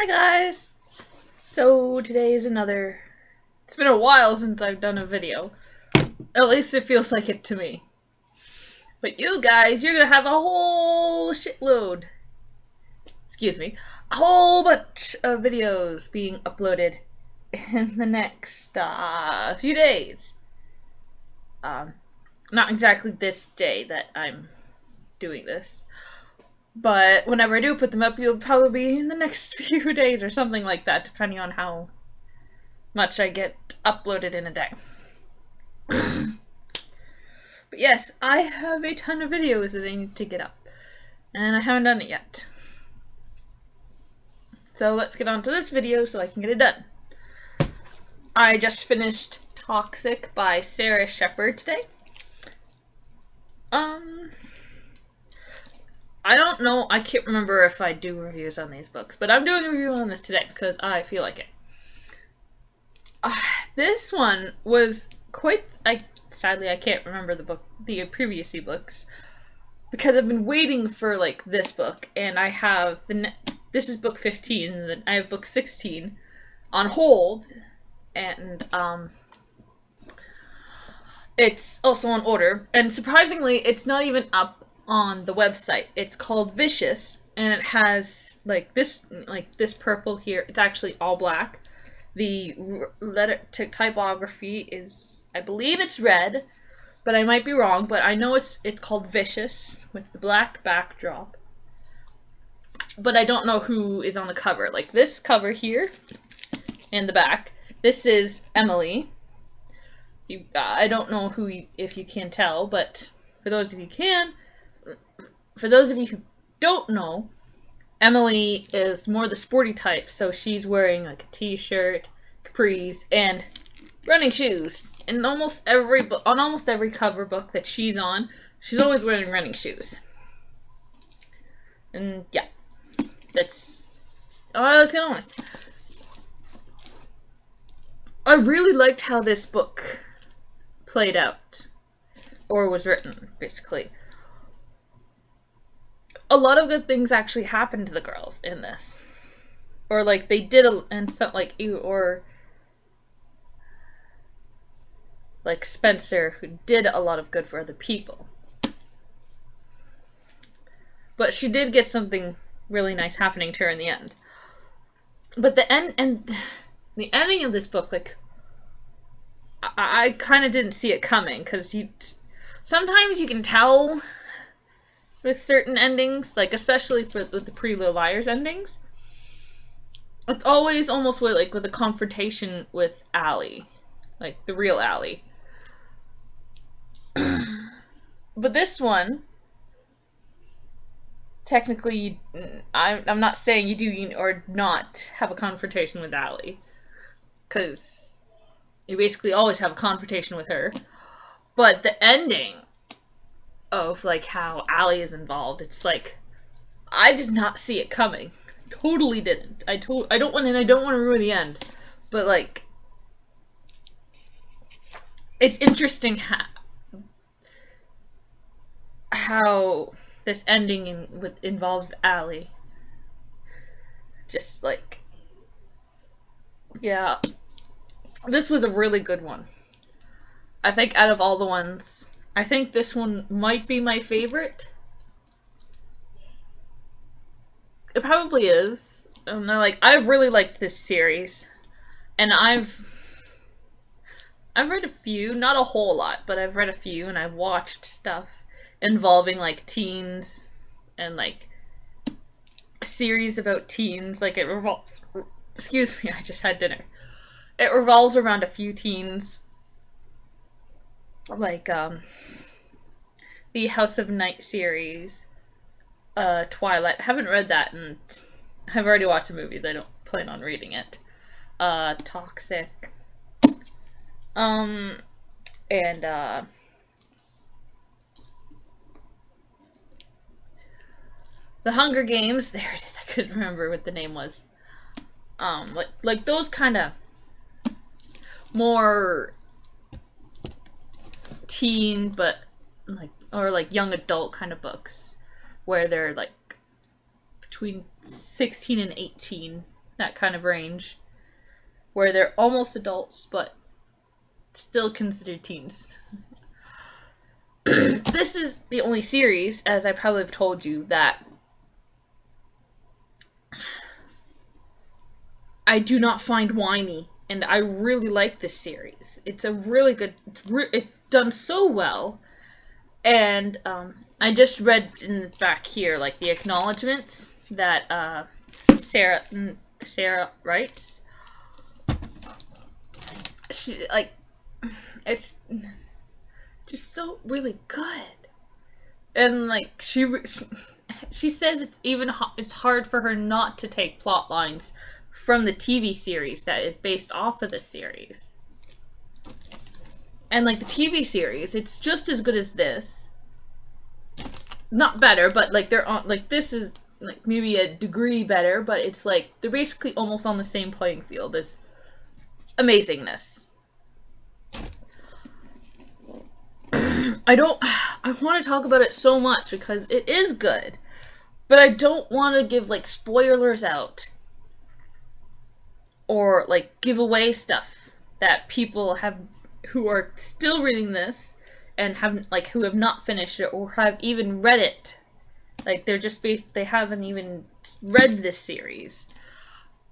Hi guys! So today is another... It's been a while since I've done a video. At least it feels like it to me. But you guys, you're gonna have a whole shitload. Excuse me. A whole bunch of videos being uploaded in the next few days. Not exactly this day that I'm doing this. But whenever I do put them up, you'll probably be in the next few days or something like that, depending on how much I get uploaded in a day. But yes, I have a ton of videos that I need to get up, and I haven't done it yet. So let's get on to this video so I can get it done. I just finished Toxic by Sara Shepard today. I don't know, I can't remember if I do reviews on these books, but I'm doing a review on this today because I feel like it. This one was quite, sadly I can't remember the previous ebooks, because I've been waiting for like this book, and I have, this is book 15, and then I have book 16 on hold, and it's also on order, and surprisingly it's not even up on the website. It's called Vicious, and it has like this purple here. It's actually all black. The letter typography is, I believe it's red, but I might be wrong. But I know it's called Vicious with the black backdrop. But I don't know who is on the cover. Like this cover here in the back. This is Emily. I don't know if you can tell, but for those of you who don't know, Emily is more the sporty type, so she's wearing like a t-shirt, capris, and running shoes. And on almost every cover book that she's on, she's always wearing running shoes. And yeah, that's all I was going on. I really liked how this book played out, or was written, basically. A lot of good things actually happened to the girls in this, or like they did, and some or like Spencer, who did a lot of good for other people. But she did get something really nice happening to her in the end. But the ending of this book, like I kind of didn't see it coming, because sometimes you can tell with certain endings, like especially with the Pretty Little Liars endings. It's always almost with a confrontation with Allie, like the real Allie. But this one, technically, I'm not saying you do or not have a confrontation with Allie, because you basically always have a confrontation with her. But the ending of like how Allie is involved, it's like I did not see it coming. Totally didn't. I don't want to ruin the end, but like it's interesting how this ending involves Allie. Just like, yeah, this was a really good one. I think out of all the ones, I think this one might be my favorite. It probably is. I've really liked this series, and I've read a few, not a whole lot, but I've read a few, and I've watched stuff involving like teens and like a series about teens. Like it revolves. Excuse me, I just had dinner. It revolves around a few teens. Like the House of Night series, Twilight. I haven't read that, and I've already watched the movies. I don't plan on reading it. Toxic. And The Hunger Games. There it is. I couldn't remember what the name was. Like those kind of more teen, but like young adult kind of books, where they're like between 16 and 18, that kind of range, where they're almost adults, but still considered teens. This is the only series, as I probably have told you, that I do not find whiny, and I really like this series. It's a really good, it's done so well, and I just read in the back here, like, the acknowledgements that Sara writes. She, like, it's just so really good, and like she says it's hard for her not to take plot lines from the TV series that is based off of the series. And like the TV series, it's just as good as this. Not better, but like they're on, like, this is like maybe a degree better, but it's like they're basically almost on the same playing field as amazingness. I want to talk about it so much because it is good, but I don't want to give like spoilers out or like give away stuff that people have who are still reading this and who have not finished it or have even read it. Like they haven't even read this series.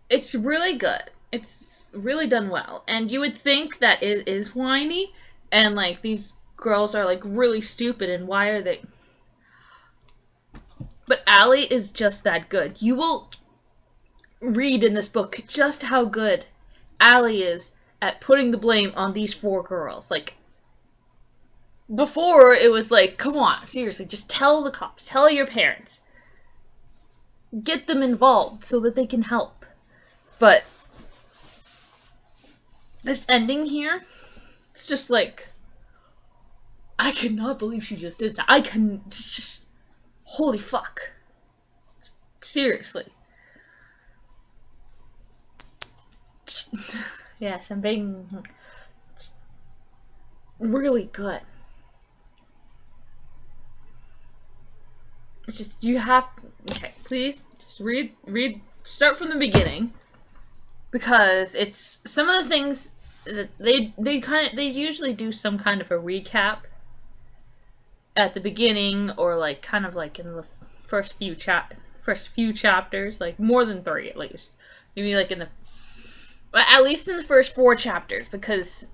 It's really good. It's really done well. And you would think that it is whiny and like these girls are like really stupid and why are they? But Allie is just that good. You will read in this book just how good Allie is at putting the blame on these 4 girls. Like, before it was like, come on, seriously, just tell the cops, tell your parents, get them involved so that they can help. But this ending here, it's just like, I cannot believe she just did that. I can just, holy fuck. Seriously. Yes, I'm being really good. It's just, you have, okay, please, just read, start from the beginning, because it's, some of the things that they usually do some kind of a recap at the beginning, or like kind of like in the first few chapters, like more than 3 at least, maybe like at least in the first 4 chapters, because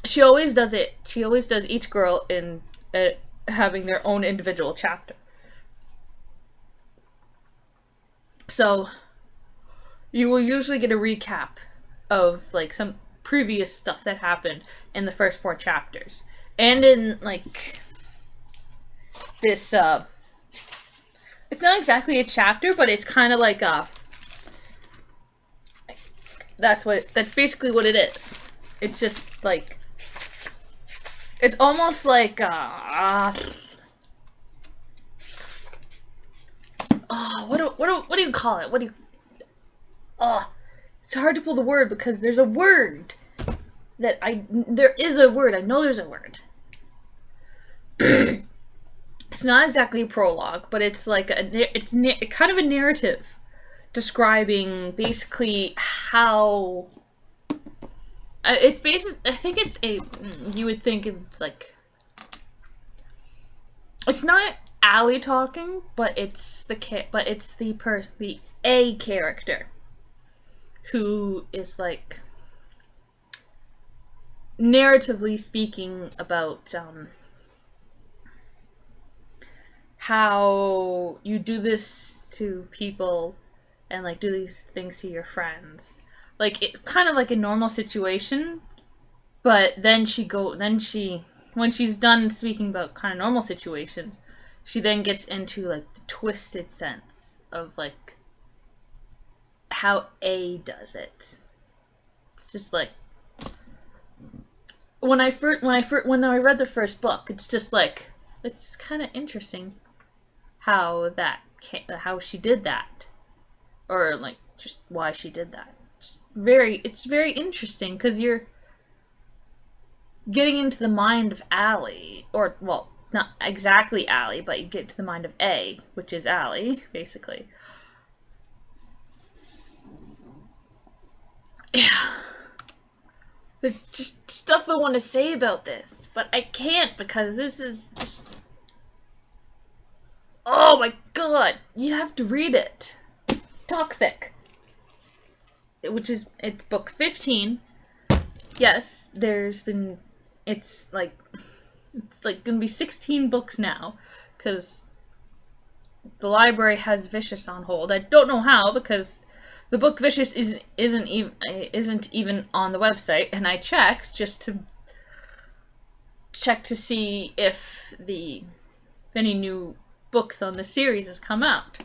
she always does each girl in having their own individual chapter. So you will usually get a recap of like some previous stuff that happened in the first 4 chapters, and in like this it's not exactly a chapter, but it's kind of like that's basically what it is. It's just like, it's almost like what do you call it? It's hard to pull the word because there's a word there is a word. I know there's a word. It's not exactly a prologue, but it's like it's kind of a narrative describing basically how it's basic. I think it's you would think it's like, it's not Allie talking, but it's the A character who is like narratively speaking about how you do this to people and like do these things to your friends, like it kind of like a normal situation, but then when she's done speaking about kind of normal situations, she then gets into like the twisted sense of like how A does it. It's just like, when I read the first book, it's just like, it's kind of interesting how she did that, or like just why she did that. It's very interesting because you're getting into the mind of Allie, or well, not exactly Allie, but you get to the mind of A, which is Allie, basically. Yeah. There's just stuff I want to say about this, but I can't because this is just... Oh my god! You have to read it. Toxic. It's book 15. Yes, it's like gonna be 16 books now, because the library has Vicious on hold. I don't know how, because the book Vicious isn't even on the website, and I checked just to see if any new books on the series has come out,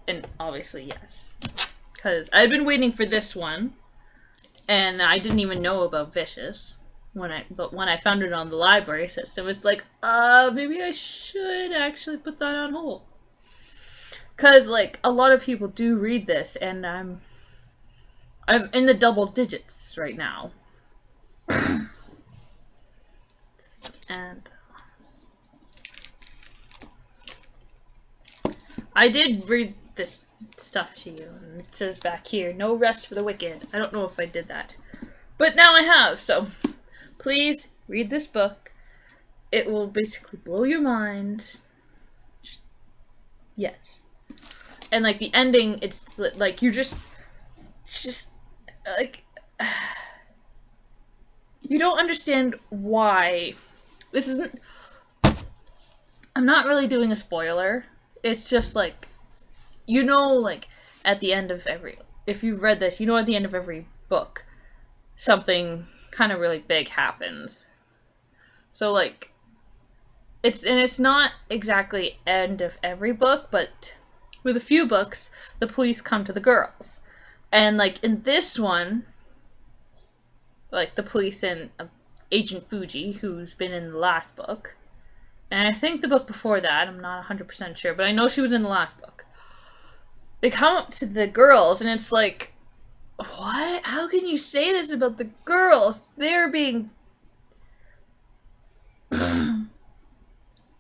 and obviously yes, because I've been waiting for this one, and I didn't even know about Vicious but when I found it on the library system, it's like, maybe I should actually put that on hold, because like a lot of people do read this, and I'm in the double digits right now. And I did read this stuff to you, and it says back here, no rest for the wicked. I don't know if I did that, but now I have, so please read this book. It will basically blow your mind. Yes. And like the ending, it's like it's just like, you don't understand why. This isn't, I'm not really doing a spoiler. It's just like, like at the end of if you've read this, at the end of every book, something kind of really big happens. So like, it's not exactly end of every book, but with a few books, the police come to the girls. And like in this one, like the police and Agent Fuji, who's been in the last book, and I think the book before that, I'm not 100% sure, but I know she was in the last book. They come up to the girls, and it's like, what? How can you say this about the girls? They're being...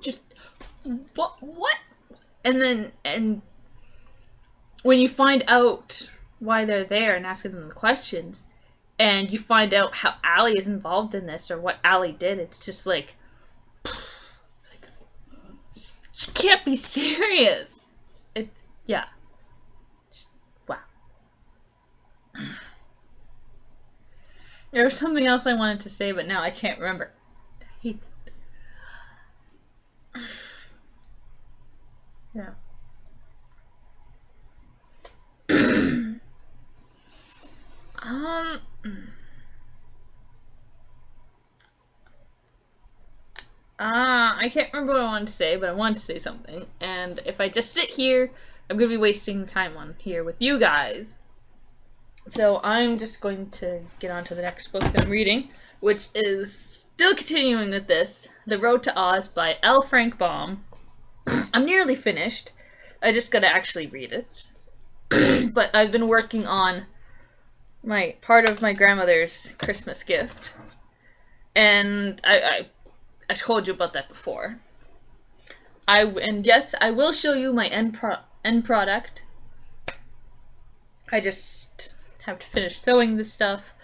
just... What? And when you find out why they're there and asking them the questions, and you find out how Allie is involved in this, or what Allie did, it's just like... She can't be serious. Yeah. Wow. There was something else I wanted to say, but now I can't remember. I hate that. Yeah. I can't remember what I wanted to say, but I wanted to say something. And if I just sit here, I'm going to be wasting time on here with you guys. So I'm just going to get on to the next book that I'm reading, which is still continuing with this, The Road to Oz by L. Frank Baum. I'm nearly finished. I just got to actually read it. But I've been working on part of my grandmother's Christmas gift. And I told you about that before. And yes, I will show you my end product. I just have to finish sewing this stuff.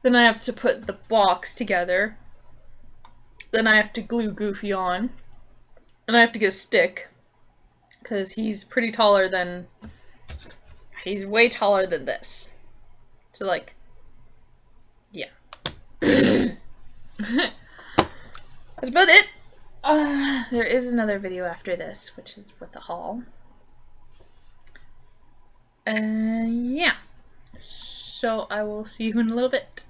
Then I have to put the box together. Then I have to glue Goofy on. And I have to get a stick, because he's way taller than this. So like, yeah. That's about it. There is another video after this, which is with the haul. Yeah. So I will see you in a little bit.